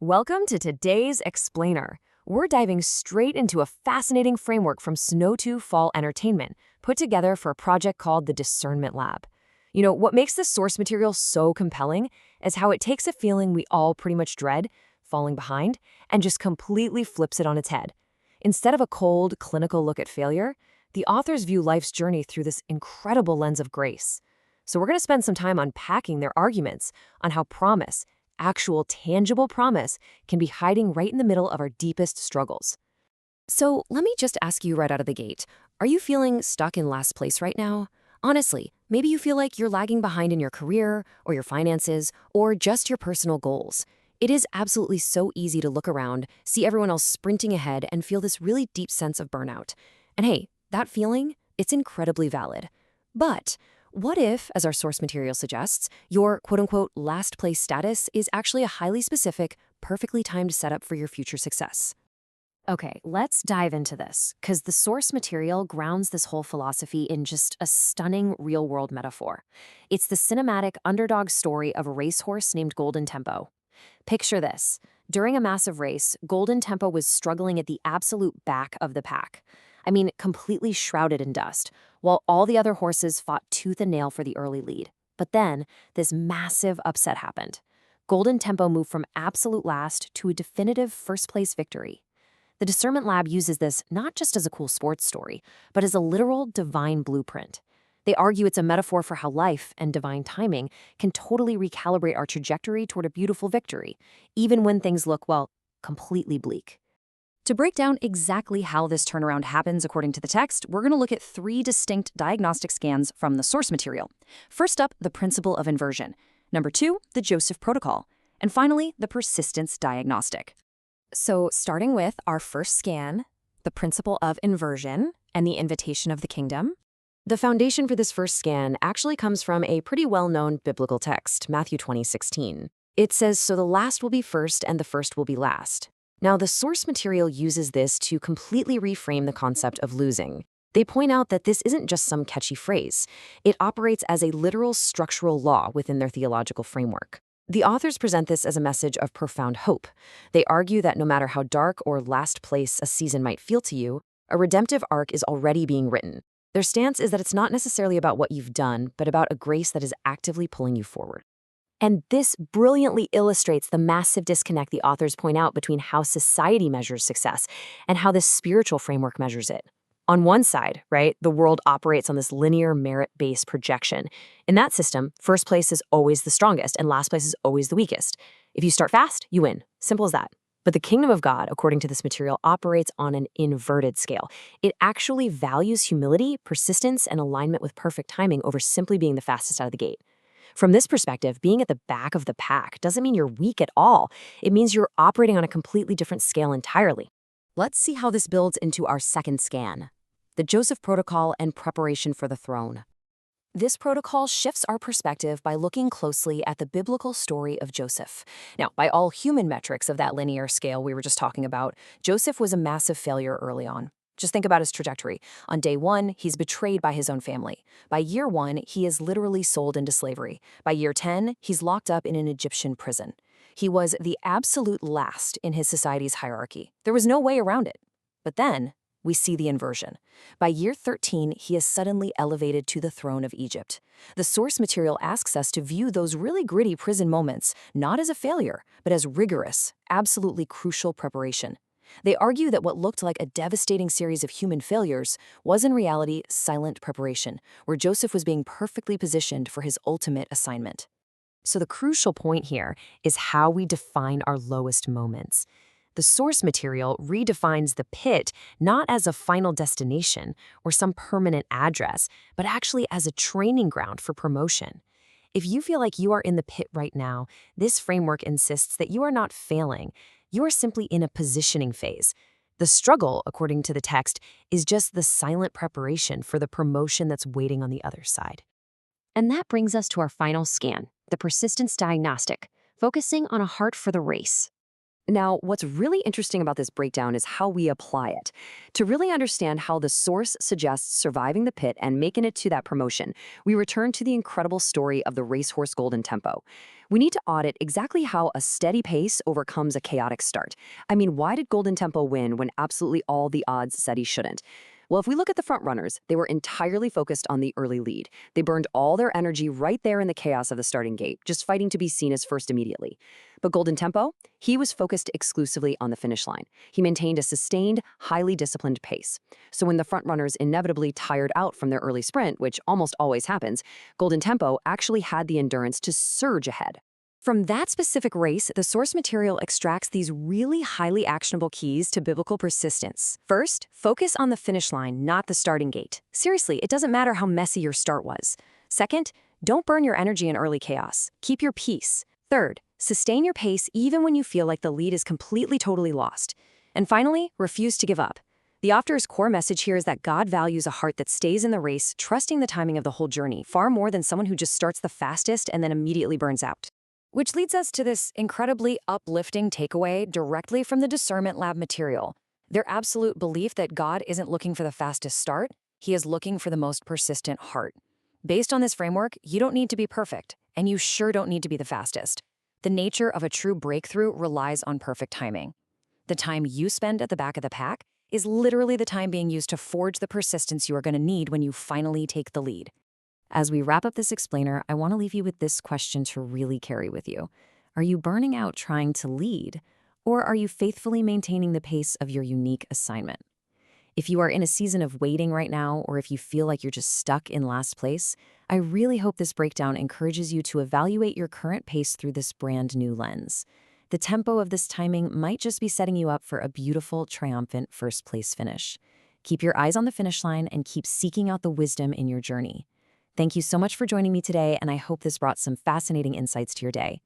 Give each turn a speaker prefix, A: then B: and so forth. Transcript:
A: Welcome to today's Explainer. We're diving straight into a fascinating framework from Snow 2 Fall Entertainment, put together for a project called the Discernment Lab. What makes this source material so compelling is how it takes a feeling we all pretty much dread, falling behind, and just completely flips it on its head. Instead of a cold, clinical look at failure, the authors view life's journey through this incredible lens of grace. So we're going to spend some time unpacking their arguments on how promise, actual tangible promise, can be hiding right in the middle of our deepest struggles. So let me just ask you right out of the gate, are you feeling stuck in last place right now? Honestly, maybe you feel like you're lagging behind in your career or your finances or just your personal goals. It is absolutely so easy to look around, see everyone else sprinting ahead, and feel this really deep sense of burnout. And hey, that feeling, it's incredibly valid. But what if, as our source material suggests, your quote-unquote last place status is actually a highly specific, perfectly timed setup for your future success? Okay, let's dive into this, because the source material grounds this whole philosophy in just a stunning real-world metaphor. It's the cinematic underdog story of a racehorse named Golden Tempo. Picture this. During a massive race, Golden Tempo was struggling at the absolute back of the pack. I mean, completely shrouded in dust, while all the other horses fought tooth and nail for the early lead. But then, this massive upset happened. Golden Tempo moved from absolute last to a definitive first-place victory. The Discernment Lab uses this not just as a cool sports story, but as a literal divine blueprint. They argue it's a metaphor for how life and divine timing can totally recalibrate our trajectory toward a beautiful victory, even when things look, well, completely bleak. To break down exactly how this turnaround happens according to the text, we're going to look at three distinct diagnostic scans from the source material. First up, the Principle of Inversion. Number two, the Joseph Protocol. And finally, the Persistence Diagnostic. So starting with our first scan, the Principle of Inversion and the Invitation of the Kingdom. The foundation for this first scan actually comes from a pretty well-known biblical text, Matthew 20:16. It says, "So the last will be first and the first will be last." Now, the source material uses this to completely reframe the concept of losing. They point out that this isn't just some catchy phrase. It operates as a literal structural law within their theological framework. The authors present this as a message of profound hope. They argue that no matter how dark or last place a season might feel to you, a redemptive arc is already being written. Their stance is that it's not necessarily about what you've done, but about a grace that is actively pulling you forward. And this brilliantly illustrates the massive disconnect the authors point out between how society measures success and how this spiritual framework measures it. On one side, right, the world operates on this linear merit-based projection. In that system, first place is always the strongest and last place is always the weakest. If you start fast, you win. Simple as that. But the kingdom of God, according to this material, operates on an inverted scale. It actually values humility, persistence, and alignment with perfect timing over simply being the fastest out of the gate. From this perspective, being at the back of the pack doesn't mean you're weak at all. It means you're operating on a completely different scale entirely. Let's see how this builds into our second scan, the Joseph Protocol and Preparation for the Throne. This protocol shifts our perspective by looking closely at the biblical story of Joseph. Now, by all human metrics of that linear scale we were just talking about, Joseph was a massive failure early on. Just think about his trajectory. On day one, he's betrayed by his own family. By year one, he is literally sold into slavery. By year 10, he's locked up in an Egyptian prison. He was the absolute last in his society's hierarchy. There was no way around it. But then, we see the inversion. By year 13, he is suddenly elevated to the throne of Egypt. The source material asks us to view those really gritty prison moments not as a failure, but as rigorous, absolutely crucial preparation. They argue that what looked like a devastating series of human failures was in reality silent preparation, where Joseph was being perfectly positioned for his ultimate assignment. So the crucial point here is how we define our lowest moments. The source material redefines the pit not as a final destination or some permanent address, but actually as a training ground for promotion. If you feel like you are in the pit right now, this framework insists that you are not failing. You are simply in a positioning phase. The struggle, according to the text, is just the silent preparation for the promotion that's waiting on the other side. And that brings us to our final scan, the Persistence Diagnostic, focusing on a heart for the race. Now, what's really interesting about this breakdown is how we apply it. To really understand how the source suggests surviving the pit and making it to that promotion, we return to the incredible story of the racehorse Golden Tempo. We need to audit exactly how a steady pace overcomes a chaotic start. I mean, why did Golden Tempo win when absolutely all the odds said he shouldn't? Well, if we look at the front runners, they were entirely focused on the early lead. They burned all their energy right there in the chaos of the starting gate, just fighting to be seen as first immediately. But Golden Tempo, he was focused exclusively on the finish line. He maintained a sustained, highly disciplined pace. So when the front runners inevitably tired out from their early sprint, which almost always happens, Golden Tempo actually had the endurance to surge ahead. From that specific race, the source material extracts these really highly actionable keys to biblical persistence. First, focus on the finish line, not the starting gate. Seriously, it doesn't matter how messy your start was. Second, don't burn your energy in early chaos. Keep your peace. Third, sustain your pace even when you feel like the lead is completely totally lost. And finally, refuse to give up. The author's core message here is that God values a heart that stays in the race, trusting the timing of the whole journey, far more than someone who just starts the fastest and then immediately burns out. Which leads us to this incredibly uplifting takeaway directly from the Discernment Lab material. Their absolute belief that God isn't looking for the fastest start, he is looking for the most persistent heart. Based on this framework, you don't need to be perfect, and you sure don't need to be the fastest. The nature of a true breakthrough relies on perfect timing. The time you spend at the back of the pack is literally the time being used to forge the persistence you are going to need when you finally take the lead. As we wrap up this explainer, I want to leave you with this question to really carry with you. Are you burning out trying to lead, or are you faithfully maintaining the pace of your unique assignment? If you are in a season of waiting right now, or if you feel like you're just stuck in last place, I really hope this breakdown encourages you to evaluate your current pace through this brand new lens. The tempo of this timing might just be setting you up for a beautiful, triumphant first place finish. Keep your eyes on the finish line and keep seeking out the wisdom in your journey. Thank you so much for joining me today, and I hope this brought some fascinating insights to your day.